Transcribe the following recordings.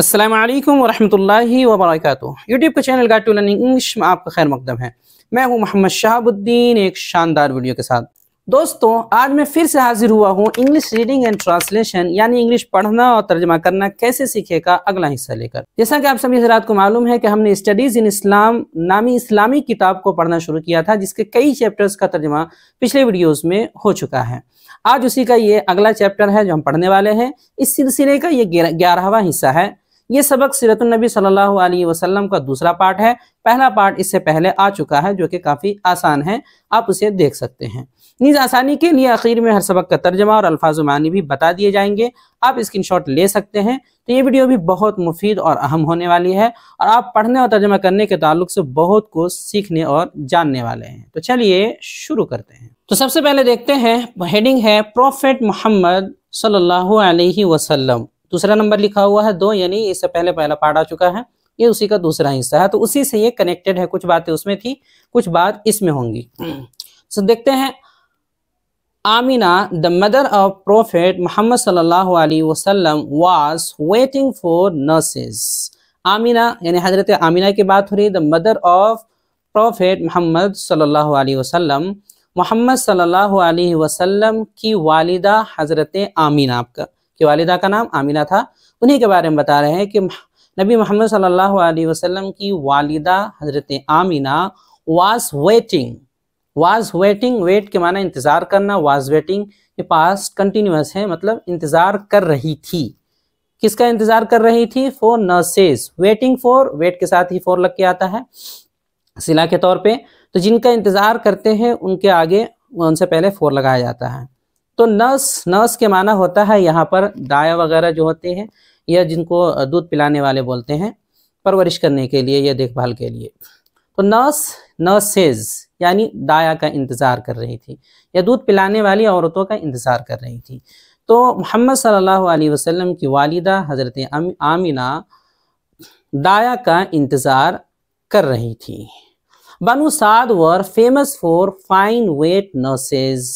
अस्सलाम वालेकुम वरहमतुल्लाहि वबरकातुहू। यूट्यूब का channel guide to learning English में आपका खैर मकदम है। मैं हूं मोहम्मद शहाबुद्दीन, एक शानदार वीडियो के साथ। दोस्तों, आज मैं फिर से हाजिर हुआ हूं इंग्लिश रीडिंग एंड ट्रांसलेशन यानी इंग्लिश पढ़ना और तर्जमा करना कैसे सीखे का अगला हिस्सा लेकर। जैसा कि आप सभी हज़रात को मालूम है कि हमने स्टडीज़ इन इस्लाम नामी इस्लामी किताब को पढ़ना शुरू किया था, जिसके कई चैप्टर्स का तर्जमा पिछले वीडियोज़ में हो चुका है। आज उसी का ये अगला चैप्टर है जो हम पढ़ने वाले हैं। इस सिलसिले का ये 11वां हिस्सा है। ये सबक सीरतुन नबी सल्लल्लाहु अलैहि वसल्लम का दूसरा पार्ट है। पहला पार्ट इससे पहले आ चुका है जो कि काफ़ी आसान है, आप उसे देख सकते हैं। नीज़ आसानी के लिए आखिर में हर सबक का तर्जमा और अल्फाज मानी भी बता दिए जाएंगे, आप स्क्रीनशॉट ले सकते हैं। तो ये वीडियो भी बहुत मुफीद और अहम होने वाली है और आप पढ़ने और तर्जमा करने के ताल्लुक से बहुत कुछ सीखने और जानने वाले हैं। तो चलिए शुरू करते हैं। तो सबसे पहले देखते हैं, हेडिंग है प्रॉफेट मोहम्मद सल्लल्लाहु अलैहि वसल्लम। दूसरा नंबर लिखा हुआ है 2, यानी इससे पहले पहला पार्ट आ चुका है, ये उसी का दूसरा हिस्सा है। तो उसी से ये कनेक्टेड है, कुछ बातें उसमें थी, कुछ बात इसमें होंगी। तो देखते हैं, Amina the mother of prophet Muhammad सल्लल्लाहु अलैहि वसल्लम was waiting for nurses. Amina यानी हजरत आमिना की बात हो रही है। The mother of prophet Muhammad सल्लल्लाहु अलैहि वसल्लम, मोहम्मद सल्लल्लाहु अलैहि वसल्लम की वालिदा हजरत आमिना, आपका कि वालिदा का नाम आमिना था, उन्हीं के बारे में बता रहे हैं कि नबी मोहम्मद सल्लल्लाहु अलैहि वसल्लम की वालिदा हजरत Amina was waiting. Was waiting, wait के माना इंतज़ार करना, वाज वेटिंग ये पास्ट कंटिन्यूअस है, मतलब इंतज़ार कर रही थी। किसका इंतज़ार कर रही थी? For nurses. Waiting for, wait के साथ ही फॉर लग के आता है सिला के तौर पे। तो जिनका इंतज़ार करते हैं उनके आगे उनसे पहले फॉर लगाया जाता है। तो नर्स, नर्स के माना होता है यहाँ पर दाया वगैरह जो होते हैं, या जिनको दूध पिलाने वाले बोलते हैं, परवरिश करने के लिए या देखभाल के लिए। तो नर्स, नर्सेज यानी दाया का इंतज़ार कर रही थी या दूध पिलाने वाली औरतों का इंतज़ार कर रही थी। तो मोहम्मद सल्लल्लाहु अलैहि वसल्लम की वालिदा हज़रत आमिना दाया का इंतज़ार कर रही थी। Banu Saad were famous for fine wet nurses.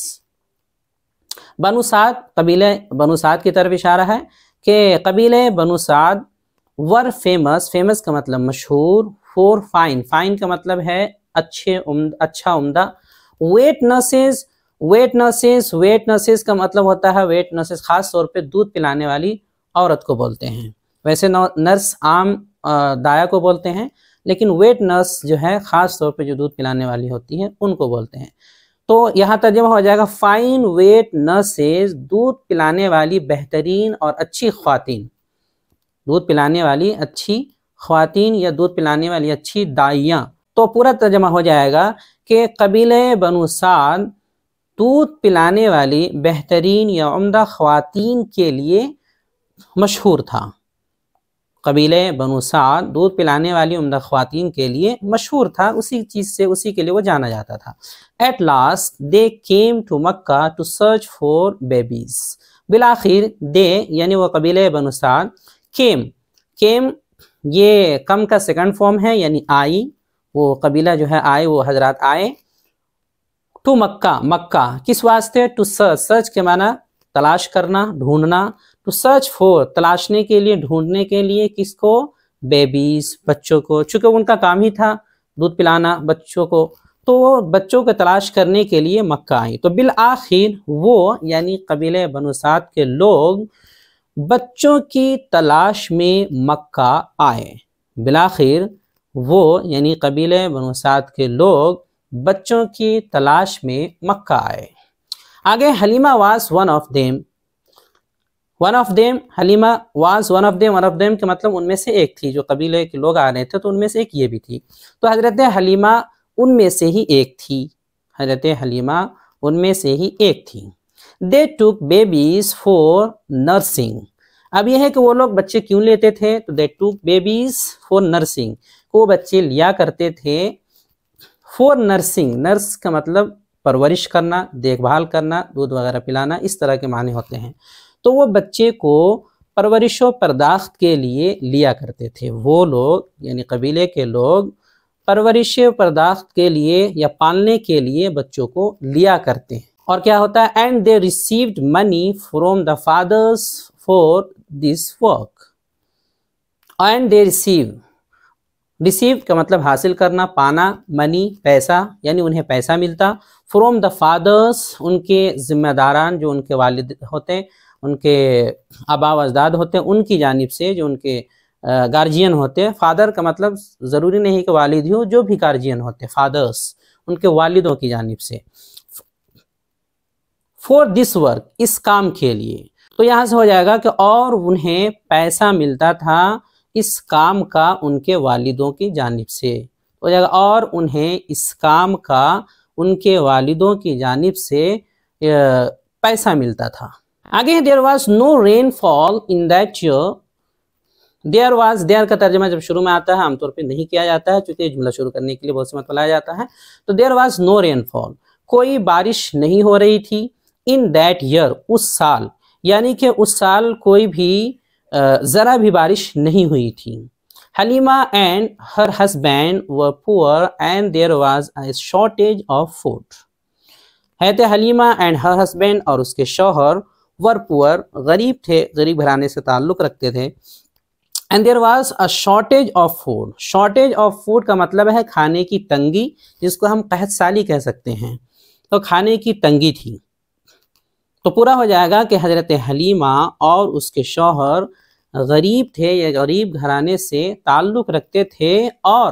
Banu Saad, कबीले बनु साद की तरफ इशारा है कि कबीले Banu Saad were famous, famous का मतलब मशहूर, फॉर फाइन, फाइन का मतलब है अच्छे, अच्छा, उम्दा। Wet nurses, wet nurses, wet nurses का मतलब होता है, वेट नर्सेज खास तौर पे दूध पिलाने वाली औरत को बोलते हैं। वैसे नर्स आम दाया को बोलते हैं, लेकिन वेट नर्स जो है खास तौर पे जो दूध पिलाने वाली होती है उनको बोलते हैं। तो यहाँ तर्जुमा हो जाएगा फाइन वेट नर्सेज, दूध पिलाने वाली बेहतरीन और अच्छी ख्वातीन, दूध पिलाने वाली अच्छी ख्वातीन या दूध पिलाने वाली अच्छी दाइयाँ। तो पूरा तर्जुमा हो जाएगा कि कबीले बनु साद दूध पिलाने वाली बेहतरीन या उम्दा ख्वातीन के लिए मशहूर था। कबीले बनु साद दूध पिलाने वाली उम्दा ख्वातीन के लिए मशहूर था, उसी चीज़ से, उसी के लिए वो जाना जाता था। At last they came to Mecca to search for babies. बिलाखिर दे यानी वो कबीले बनु साद, केम, केम ये कम का सेकंड फॉर्म है, यानी आई, वो कबीला जो है आए, वो हजरात आए। टू मक्का, मक्का किस वास्ते? टू सर्च, सर्च के माना तलाश करना, ढूंढना। टू सर्च फॉर, तलाशने के लिए, ढूंढने के लिए, किसको? बेबीज, बच्चों को, चूँकि उनका काम ही था दूध पिलाना बच्चों को, तो बच्चों को तलाश करने के लिए मक्का आई। तो बिल आखिर वो यानी कबीले बनु साद के लोग बच्चों की तलाश में मक्का आए। बिलाखिर वो यानी कबीले बनु साद के लोग बच्चों की तलाश में मक्का आए। आगे, Halima was one of them. One of them, Halima was one of them, one of them के मतलब उनमें से एक थी। जो कबीले के लोग आ रहे थे तो उनमें से एक ये भी थी। तो हजरत हलीमा उनमें से ही एक थी, हजरत हलीमा उनमें से ही एक थी। दे टुक बेबीज फॉर नर्सिंग। अब यह है कि वो लोग बच्चे क्यों लेते थे? तो दे टुक बेबीज फॉर नर्सिंग, वो बच्चे लिया करते थे फॉर नर्सिंग। नर्स का मतलब परवरिश करना, देखभाल करना, दूध वगैरह पिलाना, इस तरह के माने होते हैं। तो वो बच्चे को परवरिश व पर्दाख्त के लिए लिया करते थे। वो लोग यानी कबीले के लोग परवरिश व पर्दाख्त के लिए या पालने के लिए बच्चों को लिया करते हैं। और क्या होता है? And they received money from the fathers for this work. And they receive, receive का मतलब हासिल करना, पाना, मनी पैसा यानी उन्हें पैसा मिलता, फ्रॉम द फादर्स उनके जिम्मेदारान जो उनके वालिद होते, उनके आबा व अजदाद होते हैं, उनकी जानिब से जो उनके गार्जियन होते हैं। फादर का मतलब ज़रूरी नहीं कि वालिद ही हो, जो भी गार्जियन होते फादर्स उनके वालिदों की जानिब से। फॉर दिस वर्क इस काम के लिए, तो यहाँ से हो जाएगा कि और उन्हें पैसा मिलता था इस काम का उनके वालिदों की जानिब से, हो जाएगा और उन्हें इस काम का उनके वालिदों की जानिब से पैसा मिलता था। आगे है there was no rainfall in that year. There was, there का तर्जमा जब शुरू में आता है आमतौर पे नहीं किया जाता है, क्योंकि जुमला शुरू करने के लिए बहुत से मतलब लाया जाता है। तो देयर वाज नो रेनफॉल, कोई बारिश नहीं हो रही थी, इन दैट ईयर उस साल, यानी कि उस साल कोई भी ज़रा भी बारिश नहीं हुई थी। Halima and her husband were poor and there was a shortage of food. है थे हलीमा एंड हर हस्बैंड और उसके शौहर, वर पुअर गरीब थे, गरीब घराने से ताल्लुक़ रखते थे। And there was a shortage of food, shortage of food का मतलब है खाने की तंगी, जिसको हम कहत साली कह सकते हैं। तो खाने की तंगी थी, तो पूरा हो जाएगा कि हज़रत हलीमा और उसके शौहर गरीब थे या गरीब घराने से ताल्लुक़ रखते थे और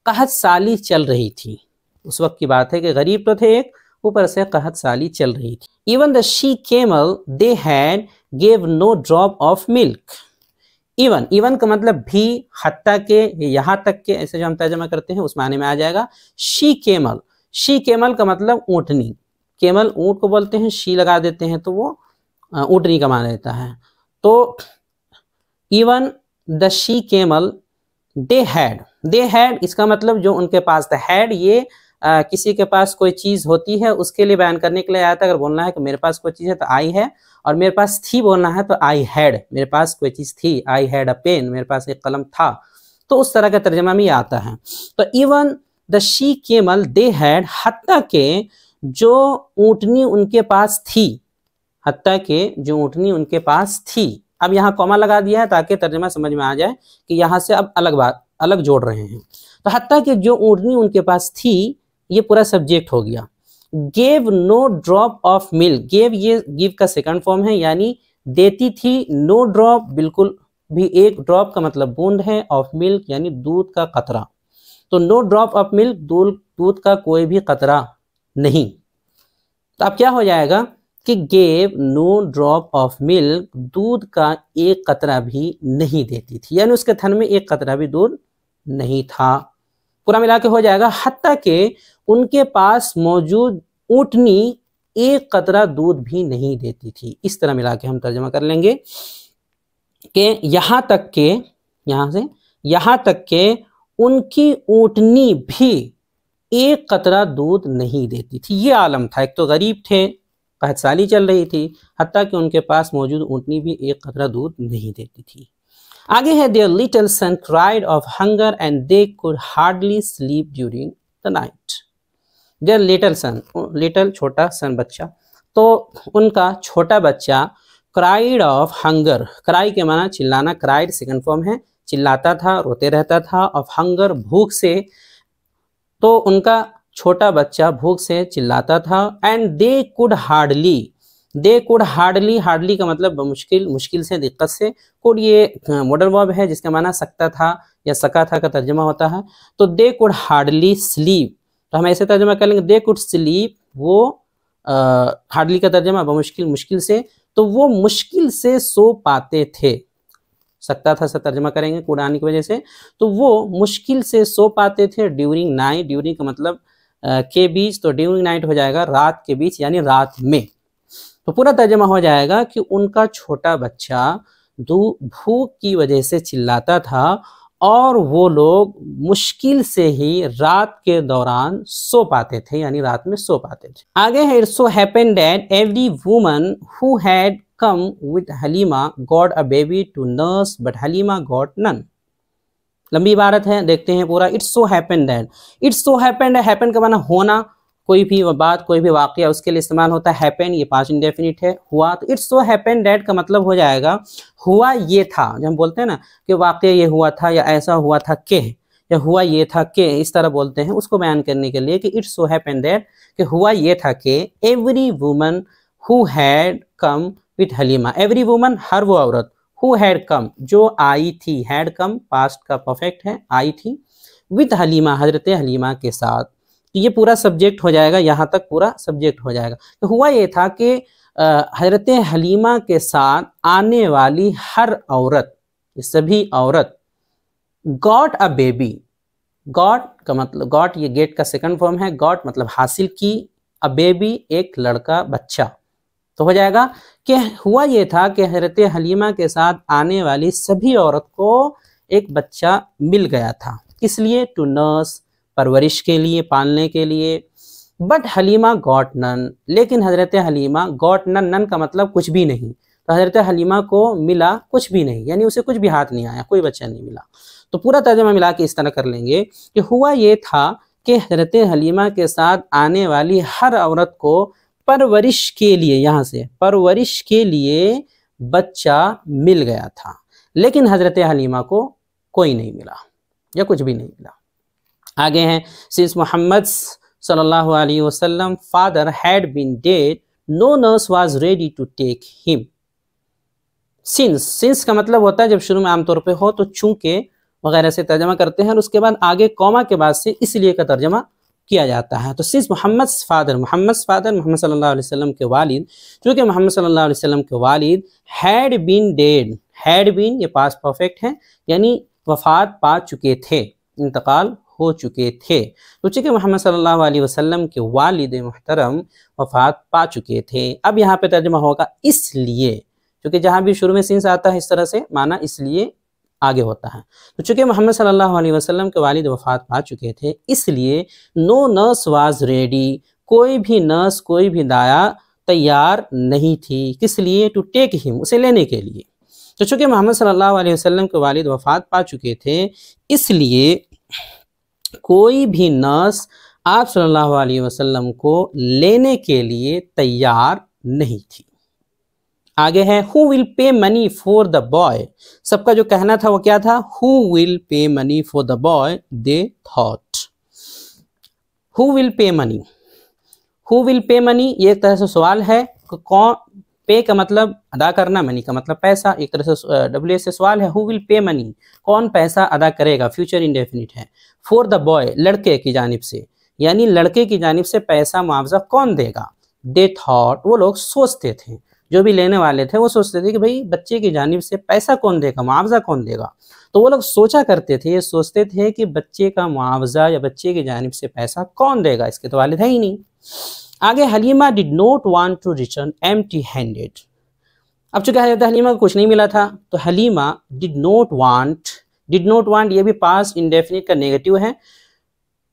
कहत साली चल रही थी। उस वक्त की बात है कि गरीब तो थे एक, ऊपर से कहत साली चल रही थी। Even the she camel they had gave no drop of milk. Even, even का मतलब भी, हत्ता के, यहाँ तक के, ऐसे जो हम तर्जमा करते हैं उस माने में आ जाएगा। शी केमल, शी केमल का मतलब ऊँटनी, केमल ऊँट को बोलते हैं, शी लगा देते हैं तो वो ऊँटनी का माना देता है। तो even the she camel they had इसका मतलब जो उनके पास था। हैड ये किसी के पास कोई चीज़ होती है उसके लिए बयान करने के लिए आया था। अगर बोलना है कि मेरे पास कोई चीज़ है तो आई है, और मेरे पास थी बोलना है तो आई हैड, मेरे पास कोई चीज़ थी, आई हैड अ पेन, मेरे पास एक कलम था। तो उस तरह का तर्जमा में आता है। तो even the she camel they had, हत्ता के जो ऊँटनी उनके पास थी, हत्ता के जो ऊँटनी उनके पास थी। अब यहाँ कॉमा लगा दिया है ताकि तर्जमा समझ में आ जाए कि यहाँ से अब अलग बात, अलग जोड़ रहे हैं। तो हत्ता के जो ऊँटनी उनके पास थी, ये पूरा सब्जेक्ट हो गया। Gave no drop of milk, gave ये गिव का सेकंड फॉर्म है, यानी देती थी। नो ड्रॉप बिल्कुल भी एक ड्रॉप का मतलब बूंद है, ऑफ मिल्क यानी दूध का कतरा। तो नो ड्रॉप ऑफ मिल्क, दूध का कोई भी कतरा नहीं। तो अब क्या हो जाएगा कि gave no drop of milk, दूध का एक कतरा भी नहीं देती थी, यानी उसके थन में एक कतरा भी दूध नहीं था। पूरा मिला के हो जाएगा हत्ता के उनके पास मौजूद ऊँटनी एक कतरा दूध भी नहीं देती थी। इस तरह मिला के हम तर्जमा कर लेंगे कि यहाँ तक के, यहाँ से यहाँ तक के उनकी ऊँटनी भी एक कतरा दूध नहीं देती थी। ये आलम था। एक तो गरीब थे, कहत साली चल रही थी, हत्ता कि उनके पास मौजूद ऊँटनी भी एक कतरा दूध नहीं देती थी। आगे है their little son cried of hunger and they could hardly sleep during the night. Their little son, little छोटा, सन बच्चा, तो उनका छोटा बच्चा क्राइड ऑफ हंगर, क्राई के माना चिल्लाना, क्राइड सेकंड फॉर्म है, चिल्लाता था, रोते रहता था, ऑफ हंगर भूख से, तो उनका छोटा बच्चा भूख से चिल्लाता था। And they could hardly, they could hardly, hardly का मतलब मुश्किल, मुश्किल से, दिक्कत से। कुड ये मॉडर्न वर्ब है जिसका माना सकता था या सका था का तर्जमा होता है। तो दे कुड हार्डली स्लीप, तो हम ऐसे तर्जमा कर लेंगे दे कुड स्लीप, वो हार्डली का तर्जमा बमुश्किल, मुश्किल से, तो वो मुश्किल से सो पाते थे। सकता था से तर्जमा करेंगे कुड आने की वजह से, तो वो मुश्किल से सो पाते थे। ड्यूरिंग नाइट, ड्यूरिंग का मतलब के बीच, तो ड्यूरिंग नाइट हो जाएगा रात के बीच यानी रात में। तो पूरा तर्जमा हो जाएगा कि उनका छोटा बच्चा भूख की वजह से चिल्लाता था और वो लोग मुश्किल से ही रात के दौरान सो पाते थे, यानी रात में सो पाते थे। आगे है it so happened that every woman who had come with Halima got a baby to nurse but Halima got none। लंबी इबारत है, देखते हैं पूरा। It's so happened that, it's so happened, happened का माना होना, कोई भी बात, कोई भी वाक़या, उसके लिए इस्तेमाल होता है हैपन, ये पास्ट इंडेफिनिट है, हुआ। तो इट्स सो हैपन दैट का मतलब हो जाएगा हुआ ये था। जब हम बोलते हैं ना कि वाक़या ये हुआ था या ऐसा हुआ था के, या हुआ ये था के, इस तरह बोलते हैं, उसको बयान करने के लिए कि इट्स सो हैपन दैट कि हुआ ये था कि every woman who had come with Halima, every woman हर वो औरत, हु हैड कम जो आई थी, हैड कम पास्ट का परफेक्ट है, आई थी, विथ हलीमा हजरत हलीमा के साथ। तो ये पूरा सब्जेक्ट हो जाएगा, यहाँ तक पूरा सब्जेक्ट हो जाएगा। तो हुआ ये था कि हजरत हलीमा के साथ आने वाली हर औरत, सभी औरत, गॉट अ बेबी, गॉट का मतलब, गॉट ये गेट का सेकंड फॉर्म है, गॉट मतलब हासिल की, अ बेबी एक लड़का, बच्चा। तो हो जाएगा कि हुआ ये था कि हजरत हलीमा के साथ आने वाली सभी औरत को एक बच्चा मिल गया था। किस लिए? टू नर्स, परवरिश के लिए, पालने के लिए। बट हलीमा गॉट नन, लेकिन हजरत हलीमा गॉट नन, नन का मतलब कुछ भी नहीं। तो हजरत हलीमा को मिला कुछ भी नहीं, यानी उसे कुछ भी हाथ नहीं आया, कोई बच्चा नहीं मिला। तो पूरा तर्जुमा मिला के इस तरह कर लेंगे कि हुआ ये था कि हजरत हलीमा के साथ आने वाली हर औरत को परवरिश के लिए, यहाँ से परवरिश के लिए बच्चा मिल गया था, लेकिन हजरत हलीमा को कोई नहीं मिला या कुछ भी नहीं मिला। आगे हैं, सिंस मोहम्मद सल्लल्लाहु अलैहि वसल्लम father had been dead, no nurse was ready to take him. Since का मतलब होता है जब शुरू में आमतौर पे हो तो चूंकि वगैरह से तर्जमा करते हैं, और उसके बाद आगे कॉमा के बाद से इसलिए का तर्जमा किया जाता है। तो सिंस मोहम्मद फादर, मोहम्मद सल्लल्लाहु अलैहि वसल्लम के वालिद, चूँकि मोहम्मद सल्लल्लाहु अलैहि वसल्लम के वालिद had been dead, had been ये पास्ट परफेक्ट है, यानी वफात पा चुके थे, इंतकाल हो चुके थे। तो चूँकि मोहम्मद सल्लल्लाहु अलैहि वसल्लम के वालिद मुहतरम वफात पा चुके थे। अब यहाँ पे तर्जमा होगा इसलिए, क्योंकि जहाँ भी शुरू में सिंस आता है इस तरह से माना इसलिए आगे होता है। तो चूँकि मोहम्मद सल्लल्लाहु अलैहि वसल्लम के वालिद वफात पा चुके थे, इसलिए नो नर्स वाज रेडी, कोई भी नर्स, कोई भी दाया तैयार नहीं थी। किस लिए? टू टेक हिम, उसे लेने के लिए। तो चूँकि मोहम्मद सल्लल्लाहु अलैहि वसल्लम के वालिद वफात पा चुके थे, इसलिए कोई भी नर्स आप सल्लल्लाहु अलैहि वसल्लम को लेने के लिए तैयार नहीं थी। आगे है, who will pay money for the boy. सबका जो कहना था वो क्या था? Who will pay money for the boy, they thought. Who will pay money, who will pay money ये एक तरह से सवाल है। कौन? पे का मतलब अदा करना, मनी का मतलब पैसा, एक तरह से डब्ल्यू से सवाल है। हु विल पे मनी, कौन पैसा अदा करेगा, फ्यूचर इंडेफिनिट है। फॉर द बॉय, लड़के की जानिब से, यानी लड़के की जानिब से पैसा मुआवजा कौन देगा। दे थॉट, वो लोग सोचते थे, जो भी लेने वाले थे वो सोचते थे कि भाई बच्चे की जानिब से पैसा कौन देगा, मुआवजा कौन देगा। तो वो लोग सोचा करते थे, ये सोचते थे कि बच्चे का मुआवजा या बच्चे की जानिब से पैसा कौन देगा, इसके तो वालिद है ही नहीं। आगे, Halima did not want to return empty handed. अब चूंकि हजरत हलीमा को कुछ नहीं मिला था, तो हलीमा डिड नॉट वांट ये भी पास्ट इंडेफिनिट का नेगेटिव है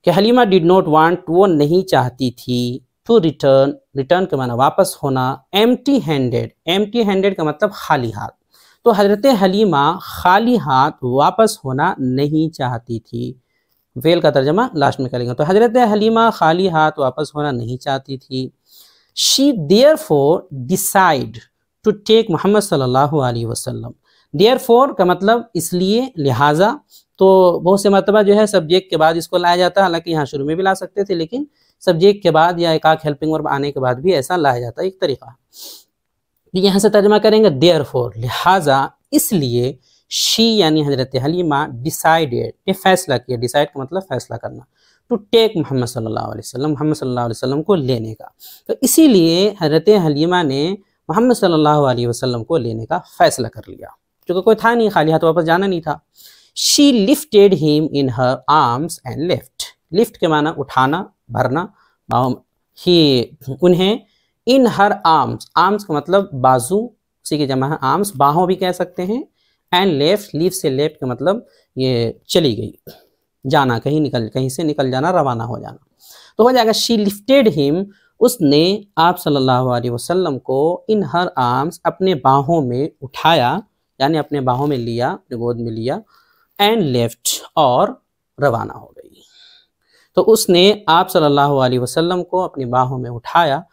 कि हलीमा डिड नॉट वांट, वो नहीं चाहती थी, टू रिटर्न, रिटर्न का माना वापस होना, एम्प्टी हैंडेड का मतलब खाली हाथ। तो हजरत हलीमा खाली हाथ वापस होना नहीं चाहती थी। वेल का तर्जमा लास्ट में करेंगे। तो हजरत हलीमा खाली हाथ वापस होना नहीं चाहती थी। She therefore decide to take Muhammad सल्लल्लाहु अलैहि वसल्लम। देयरफॉर का मतलब इसलिए, लिहाजा। तो बहुत से मरतबा जो है सब्जेक्ट के बाद इसको लाया जाता है, हालांकि यहाँ शुरू में भी ला सकते थे, लेकिन सब्जेक्ट के बाद या एक आख हेल्पिंग वर्ब आने के बाद भी ऐसा लाया जाता है, एक तरीका। यहाँ से तर्जमा करेंगे देयरफॉर, लिहाजा, इसलिए। शी यानी हजरत हलीमा डिसाइडेड, ये फैसला किया, डिसाइड का मतलब फैसला करना, टू टेक मोहम्मद सल्लल्लाहु अलैहि वसल्लम, मोहम्मद सल्लल्लाहु अलैहि वसल्लम को लेने का। तो इसीलिए हजरत हलीमा ने मोहम्मद सल्लल्लाहु अलैहि वसल्लम को लेने का फैसला कर लिया, क्योंकि कोई था नहीं, खाली हाथ वापस जाना नहीं था। She lifted him in her arms and left. Lift के माना उठाना, भरना, ही उन्हें, इन हर आर्म्स, आर्म्स का मतलब बाजू, उसी की जमा है आर्म्स, बाहों भी कह सकते हैं। एंड लेफ्ट, लीफ से लेफ्ट का मतलब ये चली गई, जाना, कहीं से निकल जाना, रवाना हो जाना। तो हो जाएगा शी लिफ्टेड हिम, उसने आप सल्लल्लाहु अलैहि वसल्लम को इन हर आर्म्स, अपने बाहों में उठाया, यानी अपने बाहों में लिया, अपने गोद में लिया। एंड लेफ्ट, और रवाना हो गई। तो उसने आप सल्लल्लाहु अलैहि वसल्लम को अपनी बाहों में उठाया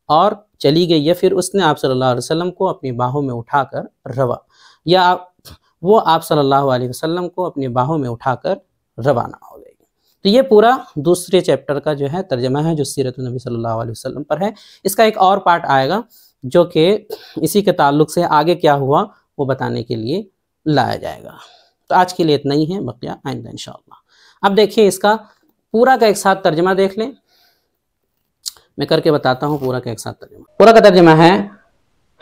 और चली गई, या फिर उसने आप सल्लल्लाहु अलैहि वसल्लम को अपनी बाहों में उठाकर वो आप सल्लल्लाहु अलैहि वसल्लम को अपनी बाहों में उठाकर रवाना हो गई। तो ये पूरा दूसरे चैप्टर का जो है तर्जमा है जो सीरत नबी सल्लल्लाहु अलैहि वसल्लम पर है। इसका एक और पार्ट आएगा जो कि इसी के ताल्लुक से आगे क्या हुआ वो बताने के लिए लाया जाएगा। तो आज के लिए इतना ही है, बकिया आइंदा इंशाअल्लाह। अब देखिए इसका पूरा का एक साथ तर्जमा देख लें, मैं करके बताता हूँ पूरा का एक साथ तर्जमा। पूरा का तर्जमा है,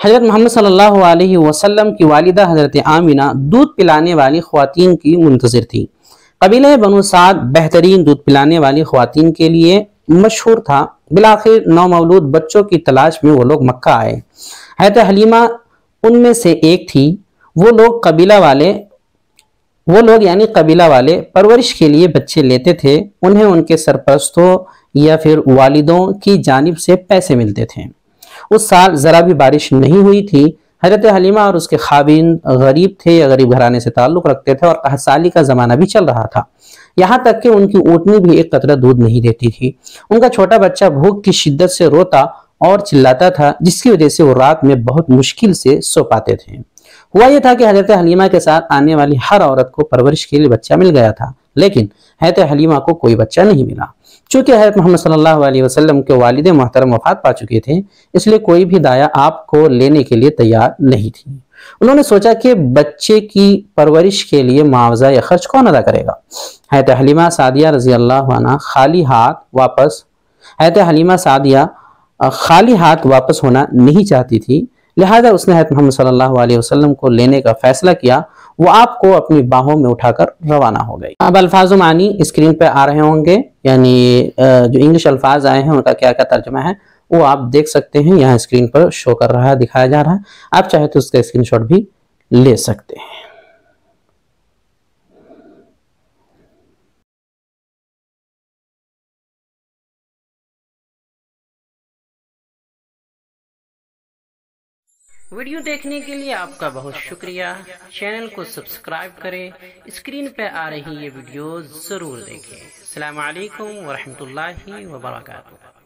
हज़रत मोहम्मद सल्लल्लाहु अलैहि वसल्लम की वालिदा हज़रत आमिना दूध पिलाने वाली ख्वातीन की मुंतज़िर थी। कबीला बनु साद बेहतरीन दूध पिलाने वाली ख्वातीन के लिए मशहूर था। बिलाखिर नौमौलूद बच्चों की तलाश में वो लोग मक्का आए। हज़रत हलीमा उनमें से एक थी। वो लोग यानी कबीला वाले परवरिश के लिए बच्चे लेते थे। उन्हें उनके सरपरस्तों या फिर वालिदों की जानिब से पैसे मिलते थे। उस साल ज़रा भी बारिश नहीं हुई थी। हज़रत हलीमा और उसके खाविन गरीब थे या गरीब घराने से ताल्लुक़ रखते थे और कहसाली का ज़माना भी चल रहा था। यहाँ तक कि उनकी ऊँटनी भी एक कतरा दूध नहीं देती थी। उनका छोटा बच्चा भूख की शिद्दत से रोता और चिल्लाता था, जिसकी वजह से वो रात में बहुत मुश्किल से सो पाते थे। हुआ यह था कि हज़रत हलीमा के साथ आने वाली हर औरत को परवरिश के लिए बच्चा मिल गया था, लेकिन हज़रत हलीमा को कोई बच्चा नहीं मिला। चूँकि हज़रत मोहम्मद सल्लल्लाहु अलैहि वसल्लम के वालिद मोहतरम वफ़ात पा चुके थे, इसलिए कोई भी दाया आपको लेने के लिए तैयार नहीं थी। उन्होंने सोचा कि बच्चे की परवरिश के लिए मुआवजा या खर्च कौन अदा करेगा। हज़रत हलीमा सादिया रज़ी अल्लाह अन्हा खाली हाथ वापस होना नहीं चाहती थी, लिहाजा उसने हज़रत मोहम्मद सल्लल्लाहु अलैहि वसल्लम को लेने का फैसला किया। वो आपको अपनी बाहों में उठाकर रवाना हो गई। अब अल्फाज मानी स्क्रीन पे आ रहे होंगे, यानी जो इंग्लिश अल्फाज आए हैं उनका क्या क्या तर्जुमा है वो आप देख सकते हैं। यहाँ स्क्रीन पर शो कर रहा है, दिखाया जा रहा है। आप चाहे तो उसका स्क्रीनशॉट भी ले सकते हैं। वीडियो देखने के लिए आपका बहुत शुक्रिया। चैनल को सब्सक्राइब करें, स्क्रीन पे आ रही ये वीडियो जरूर देखें। अस्सलामु अलैकुम व रहमतुल्लाहि व बरकातुहू।